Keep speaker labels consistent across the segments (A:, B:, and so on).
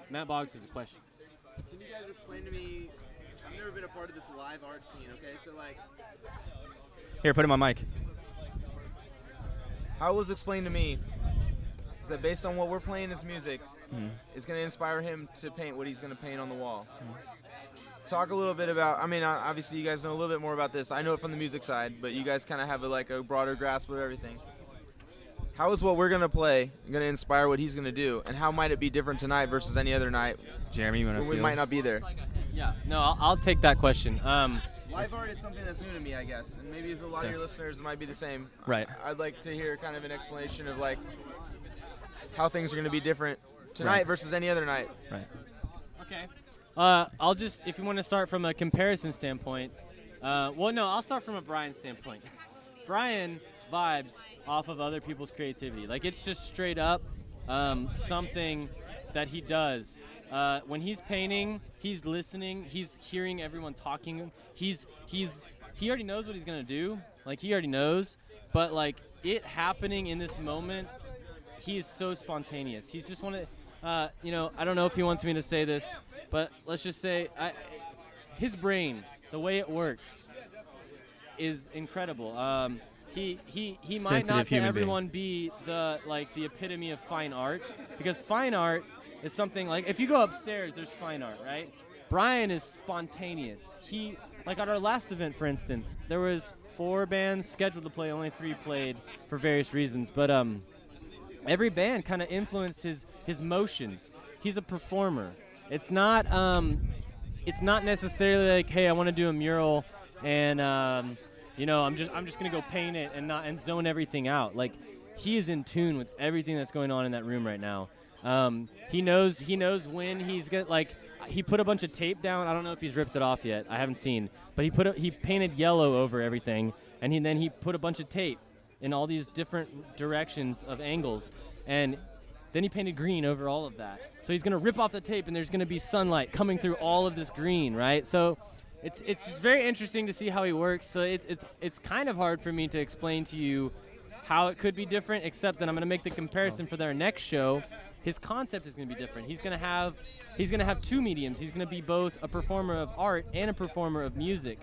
A: Matt Boggs has a question.
B: Can you guys explain to me? I've never been a part of this live art scene. Okay, so like,
C: Here, put it on my mic.
B: how it was explained to me is that based on what we're playing as music, it's going to inspire him to paint what he's going to paint on the wall. Talk a little bit about, I mean, obviously you guys know a little bit more about this. I know it from the music side, but you guys kind of have a broader grasp of everything. How is what we're going to play going to inspire what he's going to do, and how might it be different tonight versus any other night
C: Jeremy, you want to
B: when we might not be there?
A: Yeah, no, I'll take that question.
B: Live art is something that's new to me, I guess, and maybe for a lot of your listeners it might be the same.
C: Right.
B: I'd like to hear kind of an explanation of like how things are going to be different tonight
C: Right.
B: versus any other night.
C: Right.
A: Okay. I'll just, if you want to start from a comparison standpoint, I'll start from a Brian standpoint. Brian vibes off of other people's creativity. Like, it's just straight up something that he does. When he's painting, he's listening, he's hearing everyone talking. He already knows what he's gonna do. Like, he already knows, but like it happening in this moment, he is so spontaneous. He's just one of, I don't know if he wants me to say this, but let's just say his brain, the way it works, is incredible. He might not to everyone be the epitome of fine art, because fine art is something like, if you go upstairs, there's fine art, right? Brian is spontaneous. Like at our last event, for instance, there was 4 bands scheduled to play, only 3 played for various reasons, but every band kind of influenced his motions. He's a performer. It's not necessarily like, hey, I want to do a mural and I'm just gonna go paint it and zone everything out. Like, he is in tune with everything that's going on in that room right now. He knows when he's got, like, he put a bunch of tape down. I don't know if he's ripped it off yet. I haven't seen, but he painted yellow over everything, and then he put a bunch of tape in all these different directions of angles, and then he painted green over all of that. So he's gonna rip off the tape, and there's gonna be sunlight coming through all of this green, right? So it's just very interesting to see how he works. So it's kind of hard for me to explain to you how it could be different, except that I'm gonna make the comparison for their next show. His concept is gonna be different. He's gonna have 2 mediums. He's gonna be both a performer of art and a performer of music,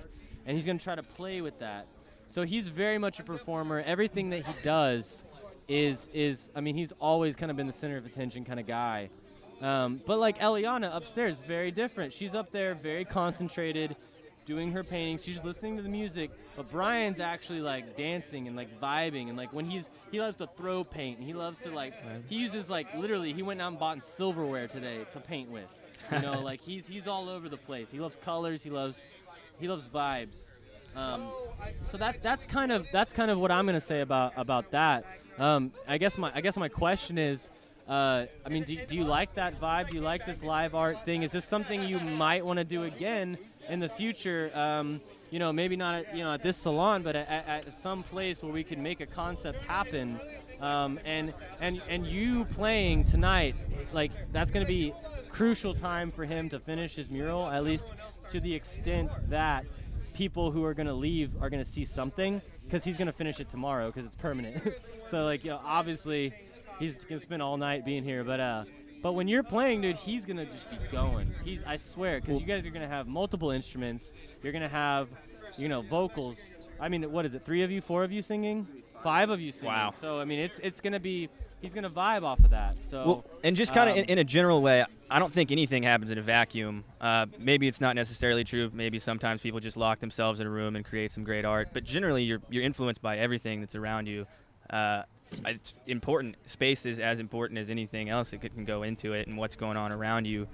A: and he's gonna try to play with that. So he's very much a performer. Everything that he does is he's always kind of been the center of attention kind of guy. But like Eliana upstairs, very different. She's up there very concentrated, doing her paintings. She's listening to the music, but Brian's actually like dancing and like vibing, and like when he loves to throw paint, and he loves to like, he uses like, literally, he went out and bought silverware today to paint with. Like he's all over the place. He loves colors. He loves vibes. So that's kind of what I'm gonna say about that. I guess my question is, do you like that vibe? Do you like this live art thing? Is this something you might want to do again in the future? Maybe not at this salon, but at some place where we can make a concept happen. And you playing tonight, like, that's going to be crucial time for him to finish his mural, at least to the extent that people who are going to leave are going to see something, because he's going to finish it tomorrow because it's permanent. So obviously he's going to spend all night being here, but when you're playing, dude, he's going to just be going. I swear, because you guys are going to have multiple instruments. You're going to have, vocals. I mean, what is it, 3 of you, 4 of you singing? 5 of you singing.
C: Wow.
A: So, it's going to be, he's going to vibe off of that. So,
C: and just kind of in a general way, I don't think anything happens in a vacuum. Maybe it's not necessarily true. Maybe sometimes people just lock themselves in a room and create some great art. But generally, you're influenced by everything that's around you. It's important. Space is as important as anything else that can go into it, and what's going on around you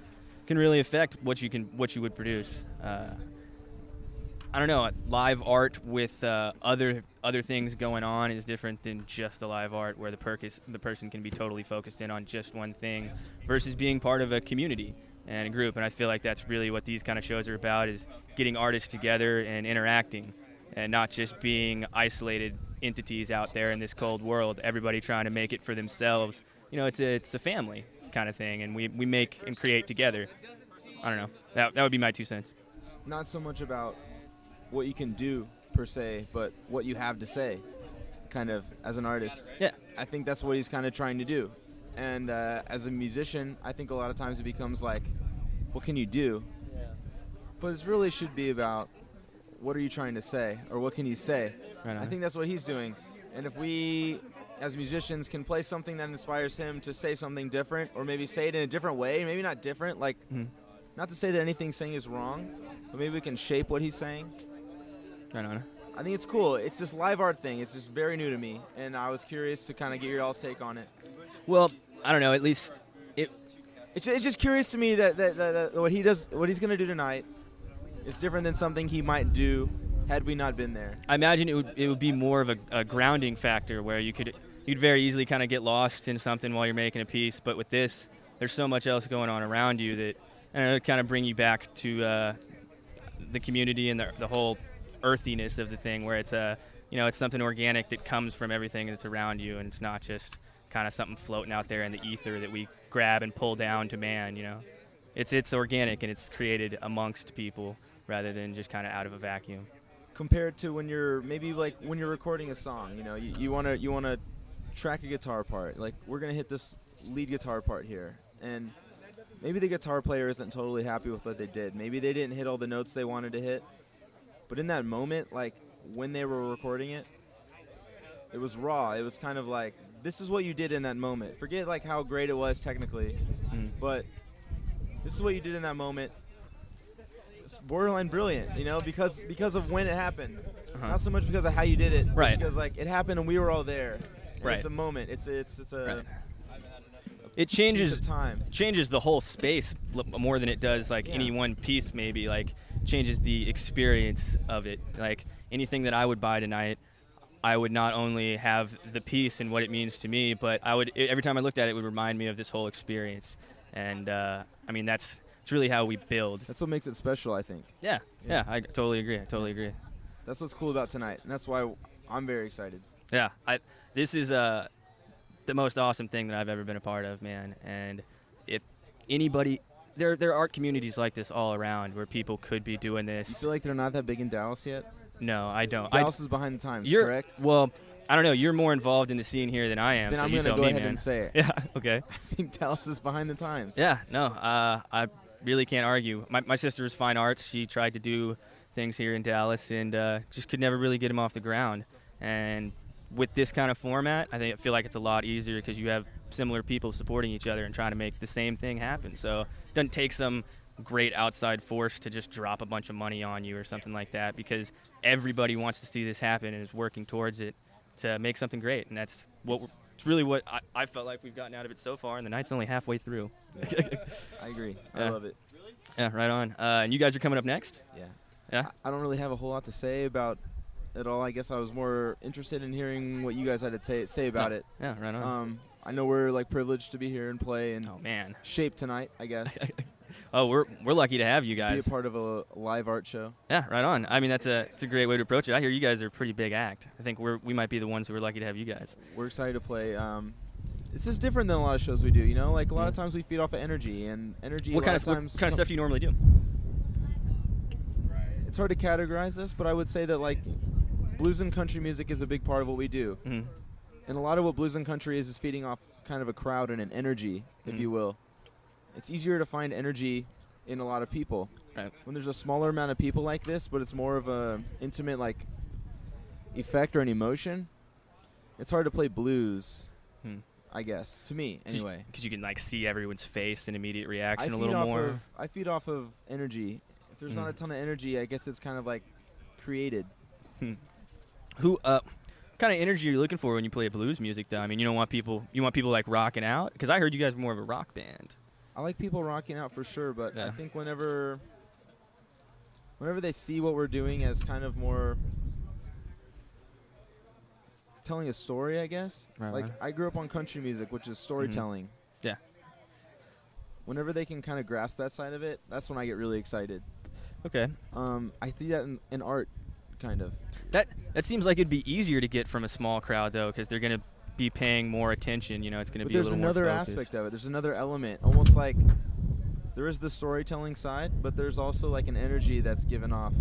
C: can really affect what you would produce. I don't know. Live art with other things going on is different than just a live art where the person can be totally focused in on just one thing, versus being part of a community and a group. And I feel like that's really what these kind of shows are about, is getting artists together and interacting, and not just being isolated entities out there in this cold world, everybody trying to make it for themselves. It's a family kind of thing, and we make and create together. I don't know. That would be my 2 cents.
B: It's not so much about what you can do per se, but what you have to say, kind of, as an artist.
C: Yeah.
B: I think that's what he's kind of trying to do. And as a musician, I think a lot of times it becomes like, what can you do?
A: Yeah.
B: But it really should be about, what are you trying to say, or what can you say?
C: Right on.
B: I think that's what he's doing. And if we, as musicians, can play something that inspires him to say something different, or maybe say it in a different way, maybe not different, like, not to say that anything he's saying is wrong, but maybe we can shape what he's saying.
C: Right on.
B: I think it's cool. It's this live art thing. It's just very new to me, and I was curious to kind of get your all's take on it.
C: Well, I don't know. At least
B: It's just curious to me that what he's going to do tonight is different than something he might do had we not been there.
C: I imagine it would be more of a grounding factor where you'd very easily kind of get lost in something while you're making a piece. But with this, there's so much else going on around you that it kind of bring you back to the community and the whole earthiness of the thing, where it's it's something organic that comes from everything that's around you, and it's not just kind of something floating out there in the ether that we grab and pull down to man. It's organic, and it's created amongst people rather than just kind of out of a vacuum.
B: Compared to when you're recording a song, you want to track a guitar part. Like, we're gonna hit this lead guitar part here, and maybe the guitar player isn't totally happy with what they did. Maybe they didn't hit all the notes they wanted to hit. But in that moment, like when they were recording it, it was raw. It was kind of like, this is what you did in that moment. Forget like how great it was technically, but this is what you did in that moment. It's borderline brilliant, because of when it happened. Not so much because of how you did it,
C: right?
B: Because like it happened and we were all there.
C: Right.
B: It's a moment. It's a.
C: Right. It changes
B: time.
C: Changes the whole space more than it does like any one piece. Maybe like changes the experience of it. Like anything that I would buy tonight, I would not only have the piece and what it means to me, but every time I looked at it, it would remind me of this whole experience. And it's really how we build.
B: That's what makes it special, I think.
C: Yeah, I totally agree.
B: That's what's cool about tonight, and that's why I'm very excited.
C: Yeah, this is the most awesome thing that I've ever been a part of, man. And if anybody, there are art communities like this all around where people could be doing this.
B: You feel like they're not that big in Dallas yet?
C: No, I don't.
B: Dallas is behind the times, correct?
C: Well, I don't know. You're more involved in the scene here than I am.
B: Then
C: so
B: I'm
C: going to
B: go ahead and say it.
C: Yeah, okay.
B: I think Dallas is behind the times.
C: Yeah, no, I really can't argue. My sister is fine arts. She tried to do things here in Dallas and just could never really get them off the ground. And with this kind of format, I feel like it's a lot easier because you have similar people supporting each other and trying to make the same thing happen. So it doesn't take some great outside force to just drop a bunch of money on you or something like that, because everybody wants to see this happen and is working towards it to make something great. And that's it's really what I felt like we've gotten out of it so far, and the night's only halfway through.
B: Yeah. I agree. I love it.
C: Yeah, right on. And you guys are coming up next? Yeah.
B: I don't really have a whole lot to say about it all. I guess I was more interested in hearing what you guys had to say about it.
C: Yeah, right on.
B: I know we're like privileged to be here and play and shape tonight, I guess.
C: Oh, we're lucky to have you guys.
B: Be a part of a live art show.
C: Yeah, right on. I mean, it's a great way to approach it. I hear you guys are a pretty big act. I think we might be the ones who are lucky to have you guys.
B: We're excited to play. It's just different than a lot of shows we do. Like a lot of times we feed off of energy, and energy.
C: What kind of stuff do you normally do?
B: It's hard to categorize this, but I would say that like blues and country music is a big part of what we do.
C: Mm-hmm.
B: And a lot of what blues and country is feeding off kind of a crowd and an energy, if you will. It's easier to find energy in a lot of people.
C: Right.
B: When there's a smaller amount of people like this, but it's more of a intimate like effect or an emotion, it's hard to play blues, I guess, to me anyway.
C: Because you can like see everyone's face and immediate reaction a little more.
B: I feed off of energy. If there's not a ton of energy, I guess it's kind of like created.
C: Who kind of energy are you looking for when you play blues music, though? I mean, you want people like rocking out? Because I heard you guys are more of a rock band.
B: I like people rocking out for sure, but I think whenever they see what we're doing as kind of more telling a story, I guess. Like I grew up on country music, which is storytelling.
C: Yeah.
B: Whenever they can kind of grasp that side of it, that's when I get really excited.
C: Okay.
B: I see that in art, kind of.
C: That seems like it'd be easier to get from a small crowd, though, because they're going to be paying more attention. It's going to be a little more focused.
B: There's another aspect of it. There's another element. Almost like there is the storytelling side, but there's also like an energy that's given off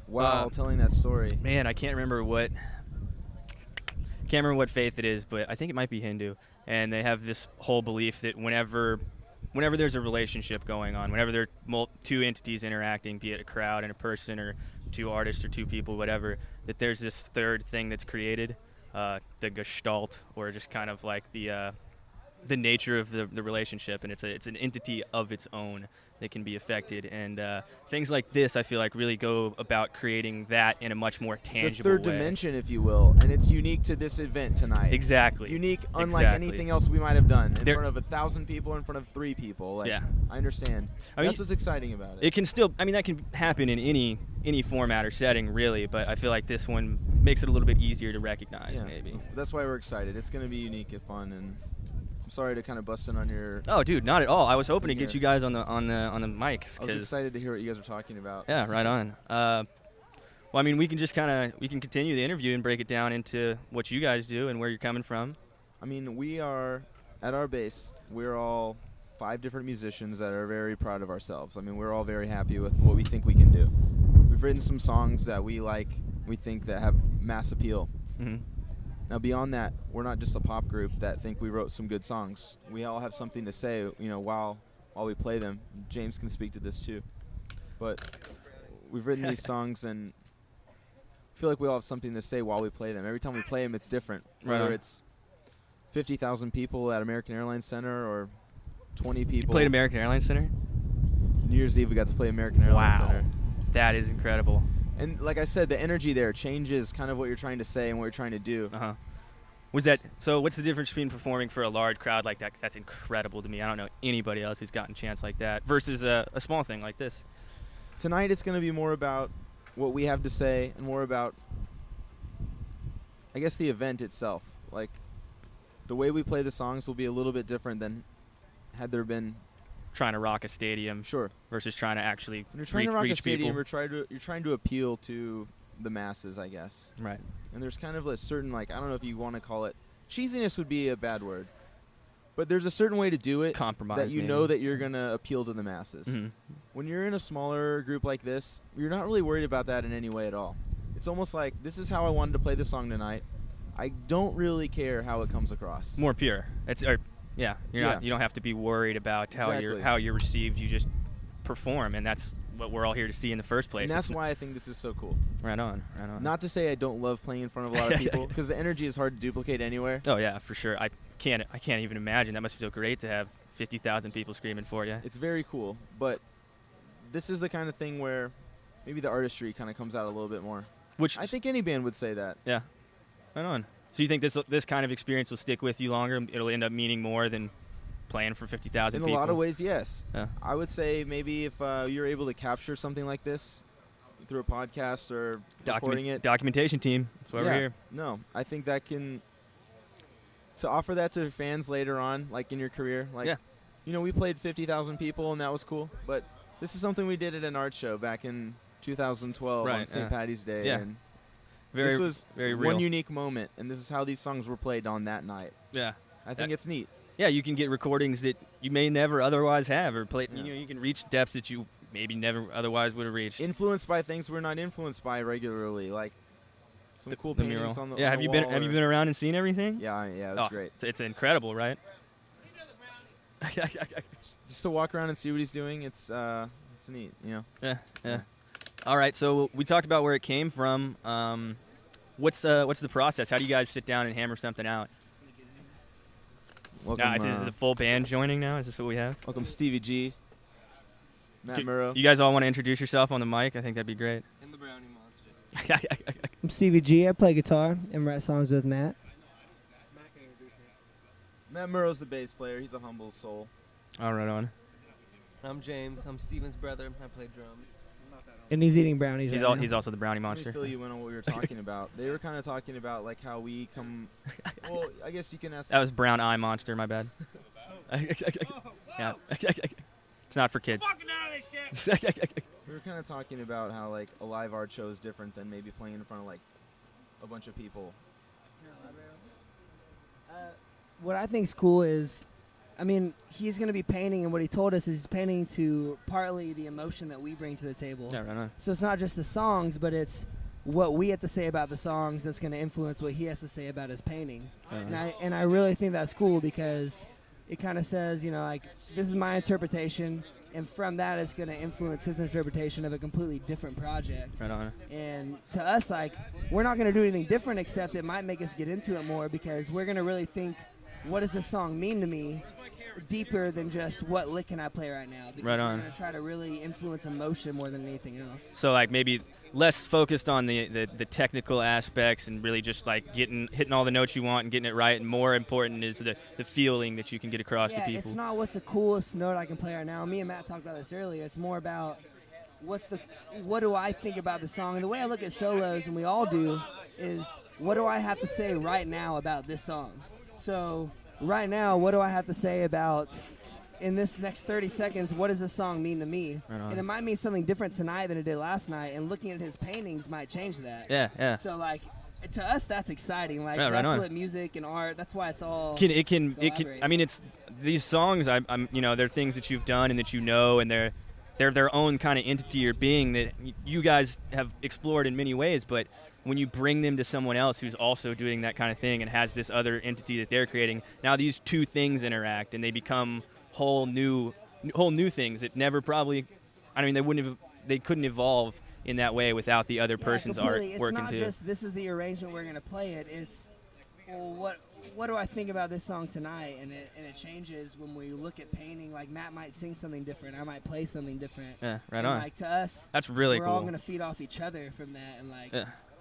B: while telling that story.
C: Man, I can't remember what. can't remember what faith it is, but I think it might be Hindu. And they have this whole belief that whenever there's a relationship going on, whenever there are two entities interacting, be it a crowd and a person or two artists or two people, whatever, that there's this third thing that's created, the gestalt, or just kind of like the nature of the relationship, and it's an entity of its own that can be affected. And things like this, I feel like, really go about creating that in a much more tangible way.
B: It's a third dimension, if you will, and it's unique to this event tonight.
C: Exactly.
B: Unique, unlike anything else we might have done. In front of 1,000 people, in front of 3 people. Like,
C: yeah.
B: I understand. That's what's exciting about it.
C: It can still, that can happen in any format or setting, really, but I feel like this one makes it a little bit easier to recognize, maybe.
B: That's why we're excited. It's going to be unique and fun, and I'm sorry to kind of bust in on your...
C: Oh, dude, not at all. I was hoping to get you guys on the mics.
B: I was excited to hear what you guys were talking about.
C: Yeah, right on. Well, I mean, we can continue the interview and break it down into what you guys do and where you're coming from.
B: I mean, we are, at our base, we're all 5 different musicians that are very proud of ourselves. I mean, we're all very happy with what we think we can do. We've written some songs that we think that have mass appeal.
C: Mm-hmm.
B: Now, beyond that, we're not just a pop group that think we wrote some good songs. We all have something to say, while we play them. James can speak to this too. But we've written these songs, and I feel like we all have something to say while we play them. Every time we play them, it's different. Whether it's 50,000 people at American Airlines Center or 20 people.
C: You played American Airlines Center?
B: New Year's Eve, we got to play American Airlines Center.
C: That is incredible.
B: And like I said, the energy there changes kind of what you're trying to say and what you're trying to do.
C: Uh-huh. So what's the difference between performing for a large crowd like that? 'Cause that's incredible to me. I don't know anybody else who's gotten a chance like that versus a small thing like this.
B: Tonight it's going to be more about what we have to say and more about, I guess, the event itself. Like, the way we play the songs will be a little bit different than had there been...
C: Trying to rock a stadium,
B: sure,
C: versus trying to actually
B: when you're trying to rock a stadium,
C: people.
B: you're trying to appeal to the masses, I guess.
C: Right.
B: And there's kind of a certain, I don't know if you want to call it cheesiness, would be a bad word, but there's a certain way to do it.
C: Compromise.
B: That you know that you're gonna appeal to the masses.
C: Mm-hmm.
B: When you're in a smaller group like this, you're not really worried about that in any way at all. It's almost like, this is how I wanted to play the song tonight. I don't really care how it comes across.
C: More pure. Yeah, you don't have to be worried about how you're received. You just perform, and that's what we're all here to see in the first place.
B: And that's why I think this is so cool.
C: Right on.
B: Not to say I don't love playing in front of a lot of people, because the energy is hard to duplicate anywhere.
C: Oh yeah, for sure. I can't even imagine. That must feel great to have 50,000 people screaming for you.
B: It's very cool, but this is the kind of thing where maybe the artistry kind of comes out a little bit more. Which I think any band would say that.
C: Yeah, right on. So you think this kind of experience will stick with you longer? It'll end up meaning more than playing for 50,000 people?
B: In a lot of ways, yes.
C: Yeah.
B: I would say maybe if you're able to capture something like this through a podcast or recording it.
C: Documentation team. That's why we're here.
B: No, I think that can... To offer that to fans later on, like in your career. We played 50,000 people, and that was cool. But this is something we did at an art show back in 2012 on St. Patty's Day.
C: Yeah.
B: And
C: this
B: was
C: very real.
B: One unique moment, and this is how these songs were played on that night.
C: Yeah.
B: I think it's neat.
C: Yeah, you can get recordings that you may never otherwise have, or play. Yeah. You can reach depths that you maybe never otherwise would have reached.
B: Influenced by things we're not influenced by regularly, like some cool paintings on the
C: wall.
B: Have you been
C: around and seen everything?
B: Yeah, it was great.
C: It's incredible, right?
B: Just to walk around and see what he's doing, it's neat,
C: Yeah. All right, so we talked about where it came from. What's the process? How do you guys sit down and hammer something out?
B: Welcome,
C: is this a full band joining now? Is this what we have?
B: Welcome, Stevie G, Matt Murrow.
C: You guys all want to introduce yourself on the mic? I think that'd be great.
D: And the Brownie Monster.
E: I'm Stevie G. I play guitar and write songs with Matt.
B: Matt Murrow's the bass player. He's a humble soul.
C: All right, on.
D: I'm James. I'm Steven's brother. I play drums.
E: And he's eating brownies.
C: He's also the Brownie Monster.
B: Let me fill you in on what we were talking about. They were kind of talking about how we come. Well, I guess you can ask.
C: That was Brown Eye Monster. My bad. Yeah. It's not for kids.
B: We were kind of talking about how a live art show is different than maybe playing in front of a bunch of people.
E: What I think's cool is, he's going to be painting, and what he told us is he's painting to partly the emotion that we bring to the table.
C: Yeah, right on.
E: So it's not just the songs, but it's what we have to say about the songs that's going to influence what he has to say about his painting. And I really think that's cool because it kind of says, you know, like, this is my interpretation, and from that it's going to influence his interpretation of a completely different project.
C: Right on.
E: And to us, like, we're not going to do anything different, except it might make us get into it more because we're going to really think, what does this song mean to me, deeper than just what lick can I play right now. Because
C: right on.
E: We're going to try to really influence emotion more than anything else.
C: So like maybe less focused on the technical aspects and really just like hitting all the notes you want and getting it right, and more important is the feeling that you can get across to people.
E: It's not what's the coolest note I can play right now. Me and Matt talked about this earlier. It's more about what do I think about the song. And the way I look at solos, and we all do, is what do I have to say right now about this song? So right now, what do I have to say about, in this next 30 seconds, what does this song mean to me?
C: Right on.
E: And it might mean something different tonight than it did last night, and looking at his paintings might change that.
C: Yeah.
E: So, like, to us, that's exciting. Like,
C: right
E: that's
C: on.
E: what music and art, that's why it's all
C: It can. I mean,
E: collaborates.
C: it's these songs. I'm you know, they're things that you've done and that you know, and they're their own kind of entity or being that you guys have explored in many ways, but when you bring them to someone else who's also doing that kind of thing and has this other entity that they're creating, now these two things interact and they become whole new things that never probably, I mean, they couldn't evolve in that way without the other person's art
E: completely.
C: working
E: It's not
C: too.
E: just this is the arrangement we're gonna play it. It's, well, what do I think about this song tonight? And it changes when we look at painting. Like, Matt might sing something different, I might play something different.
C: Yeah, right
E: and
C: on.
E: Like, to us,
C: That's really
E: we're
C: cool.
E: all gonna feed off each other from that, and like,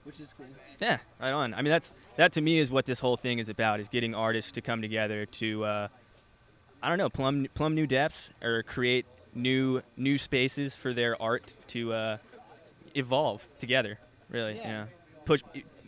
E: which is cool.
C: Yeah, right on. I mean, that to me is what this whole thing is about: is getting artists to come together to, I don't know, plumb new depths or create new spaces for their art to evolve together. Really,
E: Yeah.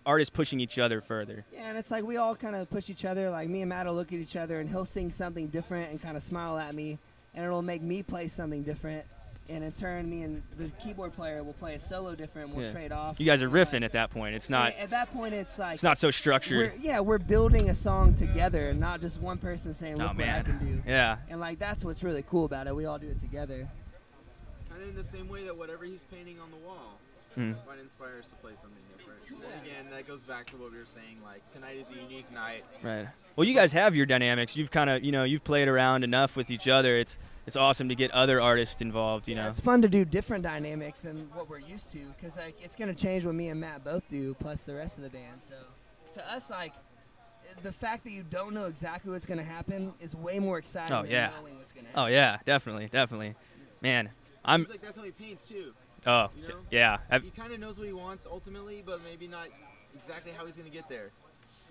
C: Artists pushing each other further.
E: Yeah, and it's like we all kind of push each other. Like, me and Matt will look at each other, and he'll sing something different and kind of smile at me, and it'll make me play something different. And in turn, me and the keyboard player will play a solo different, and we'll trade off.
C: You guys are
E: And,
C: riffing
E: like,
C: at that point. It's not.
E: At that point, it's like,
C: It's not so structured.
E: we're building a song together, not just one person saying, look
C: Oh
E: what I
C: man.
E: can do.
C: Yeah.
E: And like, that's what's really cool about it. We all do it together.
B: Kind of in the same way that whatever he's painting on the wall might inspire us to play something different. And again, that goes back to what we were saying, like, tonight is a unique night.
C: Right. Well, you guys have your dynamics. You've kind of, you've played around enough with each other. It's awesome to get other artists involved, you know.
E: It's fun to do different dynamics than what we're used to, because like, it's going to change what me and Matt both do, plus the rest of the band. So to us, like, the fact that you don't know exactly what's going to happen is way more exciting
C: Oh,
E: than
C: yeah.
E: knowing what's going to happen.
C: Oh yeah, definitely. Man, I'm.
B: Seems like that's how he paints too.
C: Oh
B: You know?
C: yeah.
B: He kind of knows what he wants ultimately, but maybe not exactly how he's going to get there.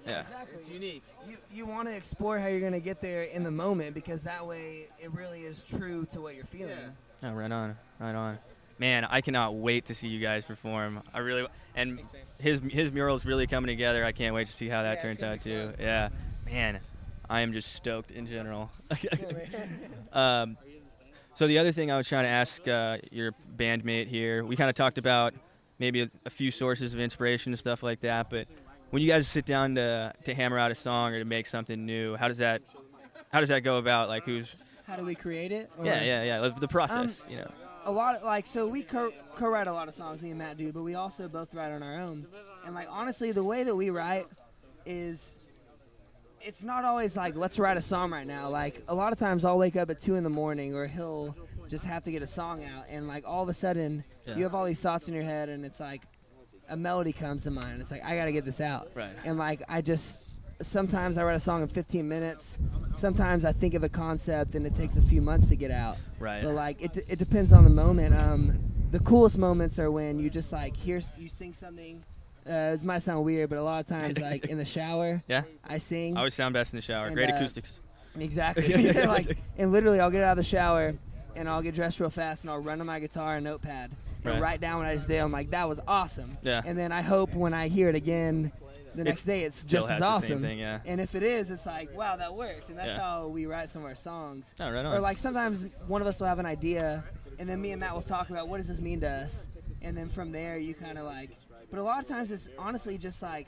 C: Yeah.
E: Exactly.
B: It's unique.
E: You want to explore how you're going to get there in the moment, because that way it really is true to what you're feeling.
B: Yeah.
C: Oh, right on. Man, I cannot wait to see you guys perform. I really and his mural's really coming together. I can't wait to see how that
E: Yeah,
C: turns
E: it's gonna
C: out
E: be
C: too.
E: fun.
C: Yeah, man, I am just stoked in general. So the other thing I was trying to ask your bandmate here, we kind of talked about maybe a few sources of inspiration and stuff like that, but when you guys sit down to hammer out a song or to make something new, how does that go about? Like,
E: How do we create it? Or-
C: yeah, the process,
E: A lot of, like, so we co-write a lot of songs, me and Matt do, but we also both write on our own. And like, honestly, the way that we write is, it's not always like, let's write a song right now. Like, a lot of times I'll wake up at 2 a.m, or he'll just have to get a song out, and like, all of a sudden you have all these thoughts in your head, and it's like a melody comes to mind. It's like, I gotta get this out.
C: Right.
E: And like, sometimes I write a song in 15 minutes. Sometimes I think of a concept and it takes a few months to get out.
C: Right.
E: But like, it depends on the moment. The coolest moments are when you just like you sing something. This might sound weird, but a lot of times, like in the shower,
C: Yeah.
E: I sing.
C: I always sound best in the shower.
E: And,
C: Great acoustics.
E: Exactly. Like, and literally, I'll get out of the shower and I'll get dressed real fast and I'll run to my guitar and notepad and
C: Right.
E: write down what I just did. I'm like, that was awesome.
C: Yeah.
E: And then I hope when I hear it again the next day, it's
C: still
E: just
C: has
E: as
C: the
E: awesome.
C: same thing, yeah.
E: And if it is, it's like, wow, that worked. And that's
C: Yeah.
E: how we write some of our songs.
C: Oh, right on.
E: Or like, sometimes one of us will have an idea, and then me and Matt will talk about, what does this mean to us? And then from there, you kind of like, but a lot of times it's honestly just like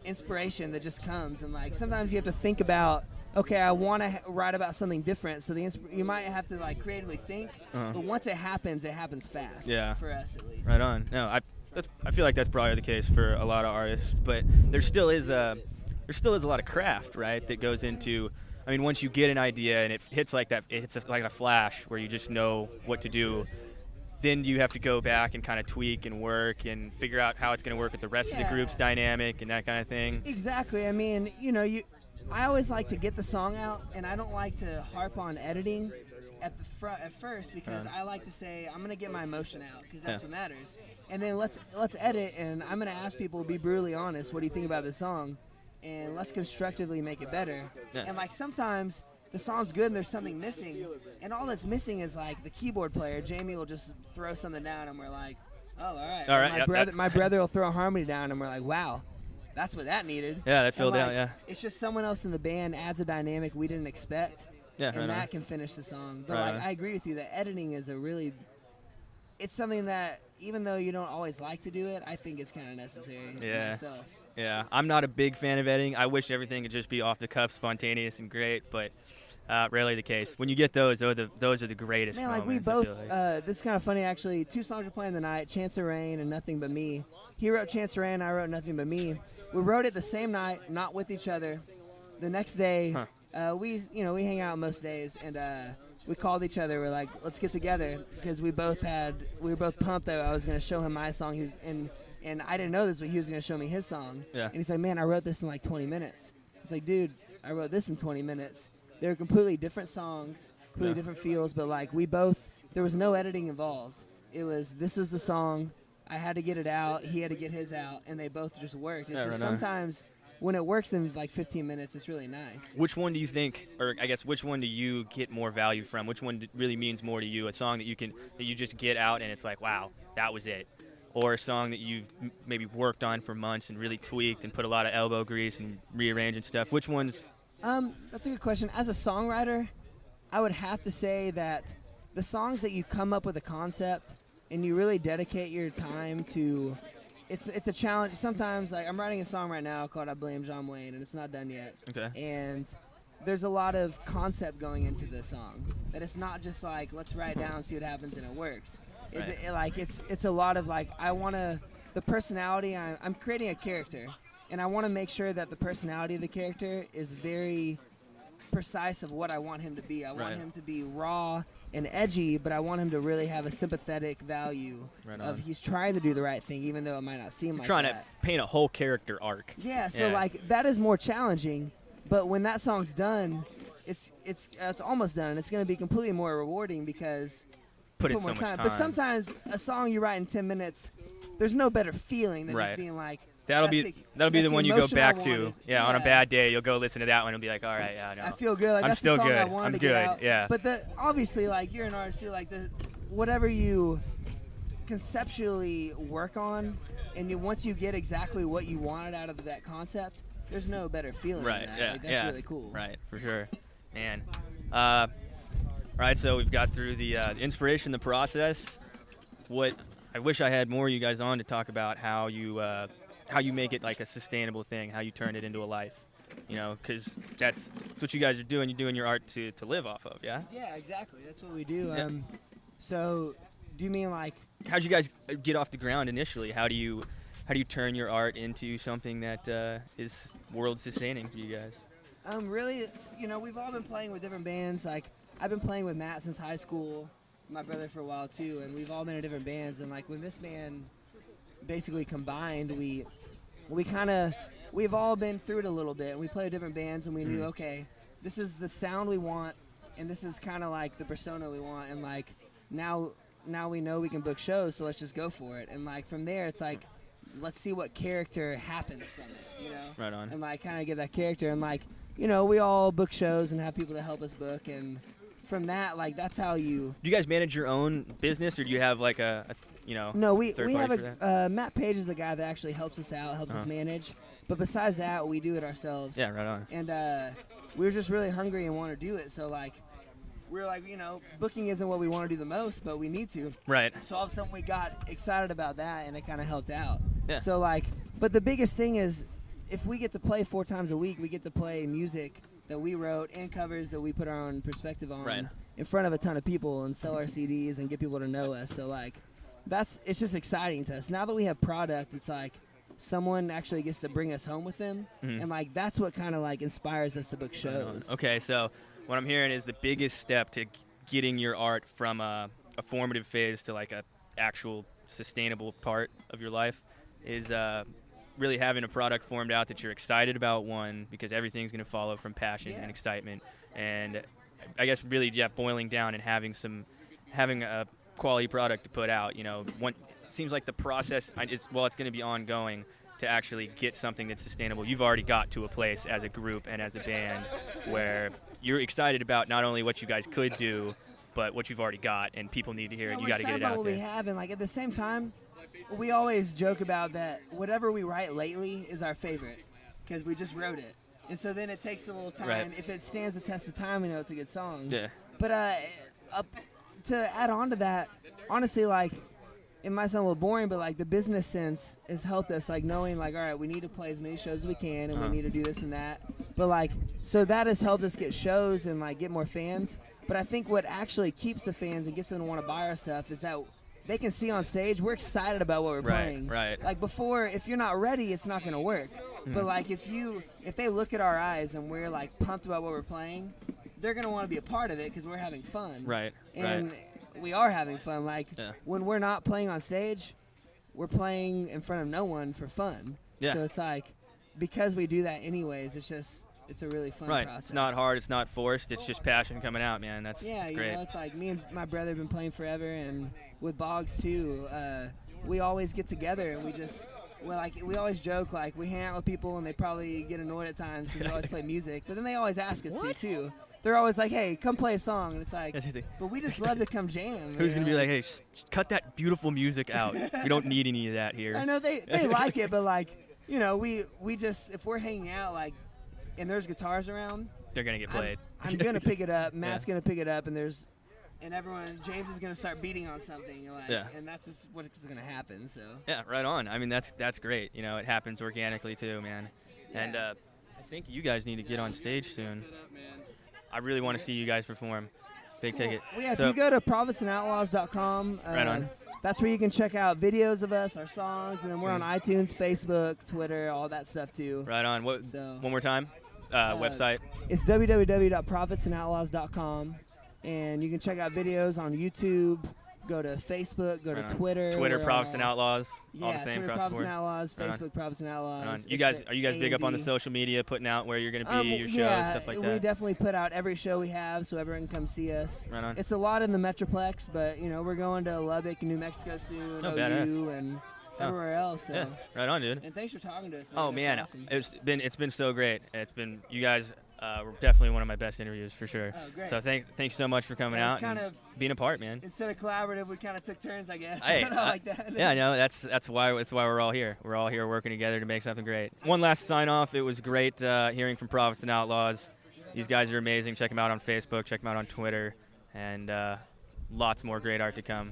E: inspiration that just comes. And like, sometimes you have to think about, okay, I want to write about something different. So you might have to like creatively think, but once it happens fast.
C: Yeah.
E: For us at least.
C: Right on. No, I feel like that's probably the case for a lot of artists, but there still is a lot of craft, right, that goes into. I mean, once you get an idea and it hits like that, like a flash where you just know what to do. Then you have to go back and kind of tweak and work and figure out how it's going to work with the rest of the group's dynamic and that kind of thing.
E: Exactly. I mean, I always like to get the song out, and I don't like to harp on editing at first because I like to say I'm gonna get my emotion out because that's what matters. And then let's edit, and I'm gonna ask people, be brutally honest, what do you think about this song, and let's constructively make it better. Yeah. And like sometimes the song's good and there's something missing, and all that's missing is like the keyboard player. Jamie will just throw something down, and we're like, oh, all right. My brother will throw a harmony down, and we're like, wow, that's what that needed.
C: Yeah, that filled out. Yeah.
E: It's just someone else in the band adds a dynamic we didn't expect. Yeah, and that can finish the song. But I agree with you that editing is it's something that even though you don't always like to do it, I think it's kind of necessary myself.
C: Yeah, I'm not a big fan of editing. I wish everything could just be off the cuff, spontaneous and great, but rarely the case. When you get those are the greatest moments.
E: Like we both, this is kind of funny actually. 2 songs we're playing tonight, Chance of Rain and Nothing But Me. He wrote Chance of Rain, I wrote Nothing But Me. We wrote it the same night, not with each other. The next day, we hang out most days, and we called each other. We're like, let's get together because we were both pumped that I was going to show him my song. And I didn't know this, but he was going to show me his song. Yeah. And he's like, man, I wrote this in like 20 minutes. It's like, dude, I wrote this in 20 minutes. They were completely different songs, completely different feels, but like there was no editing involved. This is the song. I had to get it out. He had to get his out, and they both just worked. It's just sometimes when it works in like 15 minutes, it's really nice.
C: Which one do you think, or I guess which one do you get more value from? Which one really means more to you? A song that you just get out and it's like, wow, that was it. Or a song that you've maybe worked on for months and really tweaked and put a lot of elbow grease and rearranging stuff. Which one's?
E: That's a good question. As a songwriter, I would have to say that the songs that you come up with a concept and you really dedicate your time to, it's a challenge. Sometimes, like I'm writing a song right now called "I Blame John Wayne" and it's not done yet. Okay. And there's a lot of concept going into the song. That it's not just like let's write down and see what happens and it works. It's a lot of like the personality. I'm creating a character, and I want to make sure that the personality of the character is very precise of what I want him to be. I want him to be raw and edgy, but I want him to really have a sympathetic value of he's trying to do the right thing, even though it might not seem like
C: trying to paint a whole character arc.
E: Yeah, so like that is more challenging, but when that song's done, it's almost done. It's going to be completely more rewarding because
C: put in so much time.
E: But sometimes a song you write in 10 minutes, there's no better feeling than just being like,
C: that'll be the one you go back to. Yeah, on a bad day, you'll go listen to that one and be like, all right, no.
E: I feel good. Like,
C: I'm
E: that's
C: still
E: the song
C: good.
E: I wanted
C: I'm
E: to
C: good.
E: Get out.
C: Yeah.
E: But obviously, like you're an artist, you're like whatever you conceptually work on, and once you get exactly what you wanted out of that concept, there's no better feeling.
C: Right.
E: Than that.
C: Yeah.
E: Like, that's really cool.
C: Right. For sure. Man. All right. So we've got through the inspiration, the process. I wish I had more of you guys on to talk about how you make it like a sustainable thing, how you turn it into a life, because that's what you guys are doing. You're doing your art to live off of, yeah?
E: Yeah, exactly. That's what we do. Yeah. So do you mean like?
C: How'd you guys get off the ground initially? How do you turn your art into something that is world sustaining for you guys?
E: Really, we've all been playing with different bands. Like I've been playing with Matt since high school, my brother for a while too, and we've all been in different bands. And like when this band basically combined, we've all been through it a little bit. And we played different bands, and we knew, okay, this is the sound we want, and this is kind of like the persona we want. And like now we know we can book shows, so let's just go for it. And like from there, it's like let's see what character happens from it,
C: Right on.
E: And like kind of get that character, and like we all book shows and have people to help us book, and from that, like that's how you.
C: Do you guys manage your own business, or do you have like a
E: No, we have Matt Page is the guy that actually helps us out, helps us manage. But besides that, we do it ourselves.
C: Yeah, right on.
E: And we were just really hungry and want to do it, so like we're like, booking isn't what we want to do the most, but we need to.
C: Right.
E: So all of a sudden we got excited about that, and it kind of helped out.
C: Yeah.
E: So like, but the biggest thing is, if we get to play 4 times a week, we get to play music that we wrote and covers that we put our own perspective on in front of a ton of people and sell our CDs and get people to know us. So like, it's just exciting to us. Now that we have product, it's like someone actually gets to bring us home with them, and like that's what kind of like inspires us to book shows.
C: Okay, so what I'm hearing is the biggest step to getting your art from a formative phase to like a actual sustainable part of your life is really having a product formed out that you're excited about, one, because everything's going to follow from passion and excitement, and I guess really boiling down and having a quality product to put out. You know, it seems like the process is, well, it's going to be ongoing to actually get something that's sustainable. You've already got to a place as a group and as a band where you're excited about not only what you guys could do, but what you've already got, and people need to hear it. You got to get it out
E: what
C: there.
E: We have, and like at the same time, we always joke about that whatever we write lately is our favorite because we just wrote it, and so then it takes a little time.
C: Right.
E: If it stands the test of time, we know it's a good song.
C: Yeah.
E: But to add on to that, honestly, like, it might sound a little boring, but like the business sense has helped us, like knowing like, all right, we need to play as many shows as we can, and we need to do this and that. But like, so that has helped us get shows and like get more fans. But I think what actually keeps the fans and gets them to want to buy our stuff is that they can see on stage we're excited about what we're playing.
C: Right.
E: Like before, if you're not ready, it's not going to work. But like if they look at our eyes and we're like pumped about what we're playing, they're going to want to be a part of it because we're having fun.
C: Right.
E: And we are having fun. Like when we're not playing on stage, we're playing in front of no one for fun.
C: Yeah.
E: So it's like, because we do that anyways, it's a really fun process.
C: It's not hard. It's not forced. It's just passion coming out, man. That's great.
E: You know, it's like me and my brother have been playing forever, and with Boggs too. We always get together and we always joke, like we hang out with people and they probably get annoyed at times because we always play music, but then they always ask us to too. They're always like, hey, come play a song. And it's like, but we just love to come jam.
C: Who's going to be like, hey, cut that beautiful music out. We don't need any of that here.
E: I know they like it, but like, you know, we just, if we're hanging out, like, and there's guitars around,
C: they're going to get played.
E: I'm going to pick it up. Matt's going to pick it up, and James is going to start beating on something. Like, and that's just what's going to happen. So.
C: Yeah, right on. I mean, that's great. You know, it happens organically too, man. Yeah. And I think you guys need to get on stage soon. I really want to see you guys perform. Big ticket.
E: Well, yeah, if you go to prophetsandoutlaws.com,
C: right on.
E: That's where you can check out videos of us, our songs, and then we're on iTunes, Facebook, Twitter, all that stuff too.
C: Right on. One more time, website.
E: It's www.prophetsandoutlaws.com, and you can check out videos on YouTube. Go to Facebook, go to Twitter.
C: Twitter, Prophets and Outlaws, all the same
E: Twitter,
C: across the board.
E: Prophets and Outlaws, Facebook, Prophets and Outlaws.
C: Are you guys big up on the social media, putting out where you're going to be, your shows, stuff like that?
E: We definitely put out every show we have so everyone can come see us.
C: Right on.
E: It's a lot in the Metroplex, but you know we're going to Lubbock and New Mexico soon, OU, and everywhere else. So.
C: Yeah, right on, dude.
E: And thanks for talking to us. Man.
C: Oh man,
E: awesome.
C: it's been so great. You guys were definitely one of my best interviews for sure.
E: Oh, great.
C: So thanks so much for coming out and being a part, man.
E: Instead of collaborative, we kind of took turns, I guess.
C: Hey,
E: I like that.
C: Yeah, no, that's why we're all here. We're all here working together to make something great. One last sign off. It was great hearing from Prophets and Outlaws. These guys are amazing. Check them out on Facebook. Check them out on Twitter, and lots more great art to come.